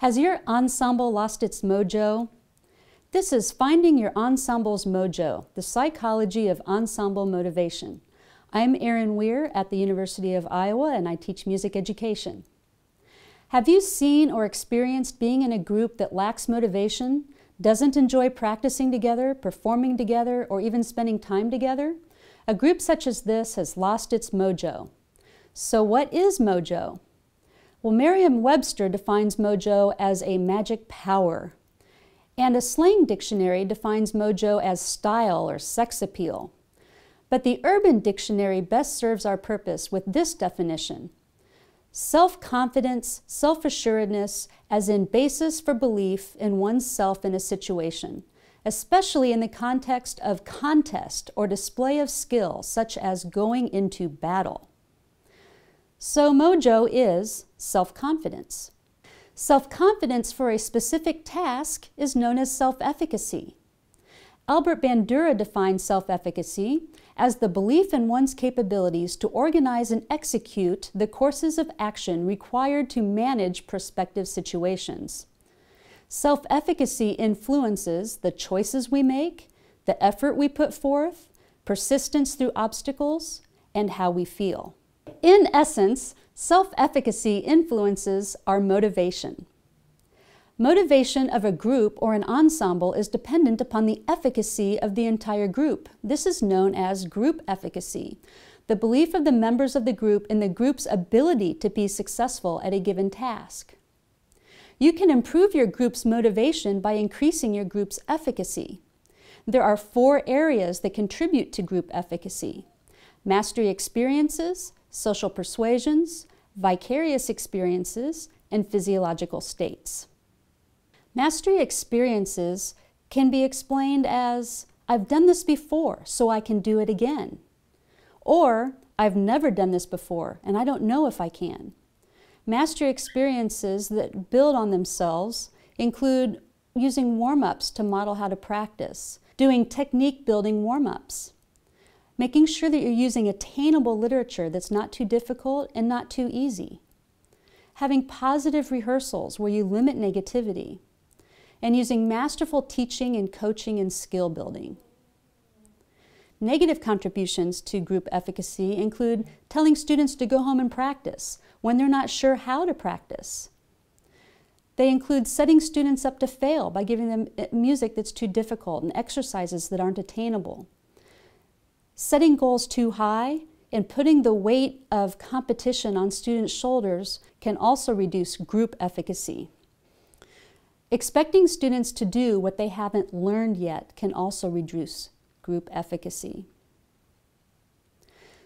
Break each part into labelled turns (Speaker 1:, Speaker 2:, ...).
Speaker 1: Has your ensemble lost its mojo? This is Finding Your Ensemble's Mojo, the psychology of ensemble motivation. I'm Erin Wehr at the University of Iowa, and I teach music education. Have you seen or experienced being in a group that lacks motivation, doesn't enjoy practicing together, performing together, or even spending time together? A group such as this has lost its mojo. So what is mojo? Well, Merriam-Webster defines mojo as a magic power, and a slang dictionary defines mojo as style or sex appeal. But the Urban Dictionary best serves our purpose with this definition: self-confidence, self-assuredness as in basis for belief in oneself in a situation, especially in the context of contest or display of skill, such as going into battle. So mojo is self-confidence. Self-confidence for a specific task is known as self-efficacy. Albert Bandura defines self-efficacy as the belief in one's capabilities to organize and execute the courses of action required to manage prospective situations. Self-efficacy influences the choices we make, the effort we put forth, persistence through obstacles, and how we feel. In essence, self-efficacy influences our motivation. Motivation of a group or an ensemble is dependent upon the efficacy of the entire group. This is known as group efficacy, the belief of the members of the group in the group's ability to be successful at a given task. You can improve your group's motivation by increasing your group's efficacy. There are 4 areas that contribute to group efficacy: mastery experiences, social persuasions, vicarious experiences, and physiological states. Mastery experiences can be explained as, I've done this before, so I can do it again. Or, I've never done this before, and I don't know if I can. Mastery experiences that build on themselves include using warm-ups to model how to practice, doing technique-building warm-ups, making sure that you're using attainable literature that's not too difficult and not too easy, having positive rehearsals where you limit negativity, and using masterful teaching and coaching and skill building. Negative contributions to group efficacy include telling students to go home and practice when they're not sure how to practice. They include setting students up to fail by giving them music that's too difficult and exercises that aren't attainable. Setting goals too high and putting the weight of competition on students' shoulders can also reduce group efficacy. Expecting students to do what they haven't learned yet can also reduce group efficacy.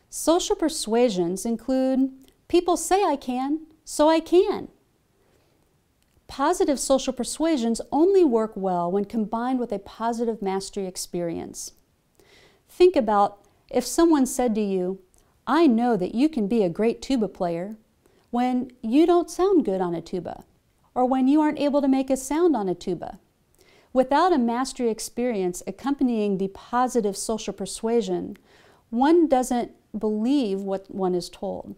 Speaker 1: Social persuasions include, people say I can, so I can. Positive social persuasions only work well when combined with a positive mastery experience. Think about if someone said to you, I know that you can be a great tuba player, when you don't sound good on a tuba, or when you aren't able to make a sound on a tuba. Without a mastery experience accompanying the positive social persuasion, one doesn't believe what one is told.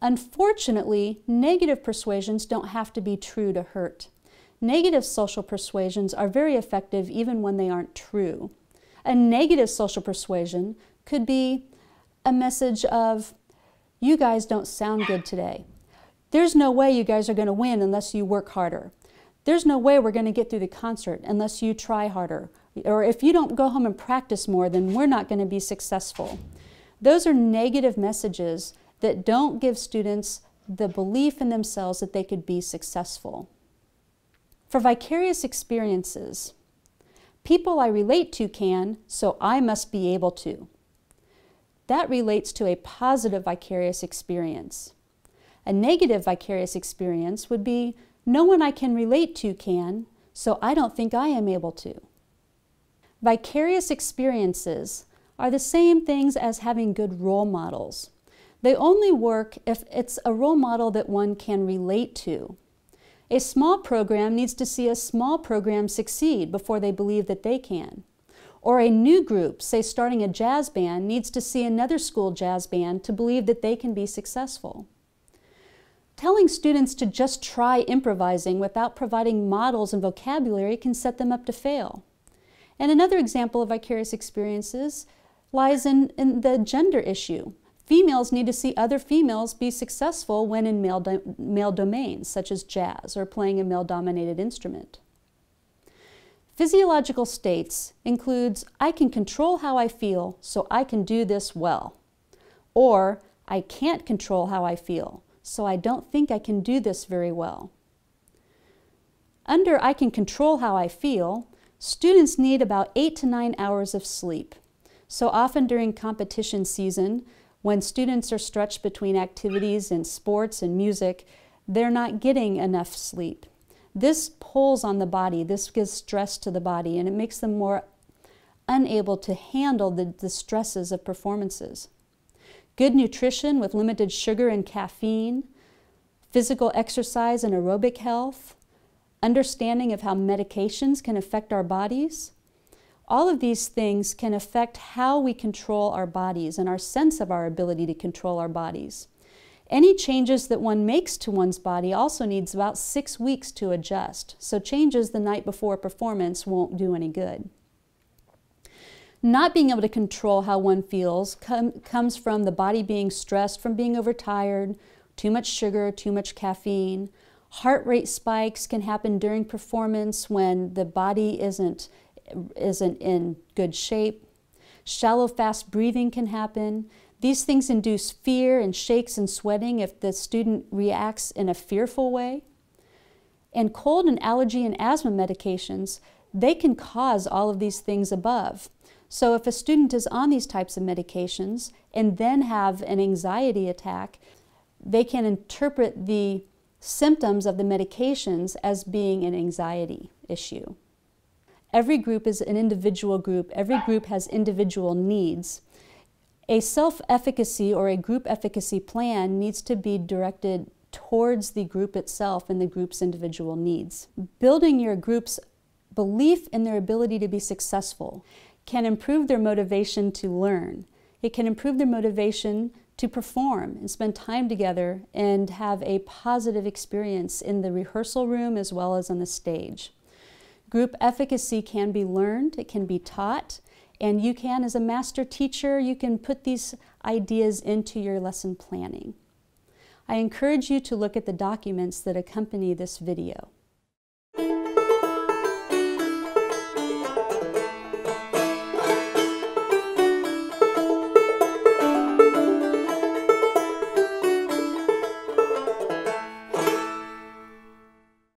Speaker 1: Unfortunately, negative persuasions don't have to be true to hurt. Negative social persuasions are very effective even when they aren't true. A negative social persuasion could be a message of, you guys don't sound good today. There's no way you guys are going to win unless you work harder. There's no way we're going to get through the concert unless you try harder. Or if you don't go home and practice more, then we're not going to be successful. Those are negative messages that don't give students the belief in themselves that they could be successful. For vicarious experiences, people I relate to can, so I must be able to. That relates to a positive vicarious experience. A negative vicarious experience would be, no one I can relate to can, so I don't think I am able to. Vicarious experiences are the same things as having good role models. They only work if it's a role model that one can relate to. A small program needs to see a small program succeed before they believe that they can. Or a new group, say starting a jazz band, needs to see another school jazz band to believe that they can be successful. Telling students to just try improvising without providing models and vocabulary can set them up to fail. And another example of vicarious experiences lies in the gender issue. Females need to see other females be successful when in male domains, such as jazz or playing a male-dominated instrument. Physiological states includes, I can control how I feel, so I can do this well. Or, I can't control how I feel, so I don't think I can do this very well. Under I can control how I feel, students need about 8 to 9 hours of sleep. So often during competition season, when students are stretched between activities and sports and music, they're not getting enough sleep. This pulls on the body, this gives stress to the body, and it makes them more unable to handle the stresses of performances. Good nutrition with limited sugar and caffeine, physical exercise and aerobic health, understanding of how medications can affect our bodies, all of these things can affect how we control our bodies and our sense of our ability to control our bodies. Any changes that one makes to one's body also needs about 6 weeks to adjust, so changes the night before a performance won't do any good. Not being able to control how one feels comes from the body being stressed from being overtired, too much sugar, too much caffeine. Heart rate spikes can happen during performance when the body isn't in good shape. Shallow, fast breathing can happen. These things induce fear and shakes and sweating if the student reacts in a fearful way. And cold and allergy and asthma medications, they can cause all of these things above. So if a student is on these types of medications and then have an anxiety attack, they can interpret the symptoms of the medications as being an anxiety issue. Every group is an individual group. Every group has individual needs. A self-efficacy or a group efficacy plan needs to be directed towards the group itself and the group's individual needs. Building your group's belief in their ability to be successful can improve their motivation to learn. It can improve their motivation to perform and spend time together and have a positive experience in the rehearsal room as well as on the stage. Group efficacy can be learned, it can be taught, and you can, as a master teacher, you can put these ideas into your lesson planning. I encourage you to look at the documents that accompany this video.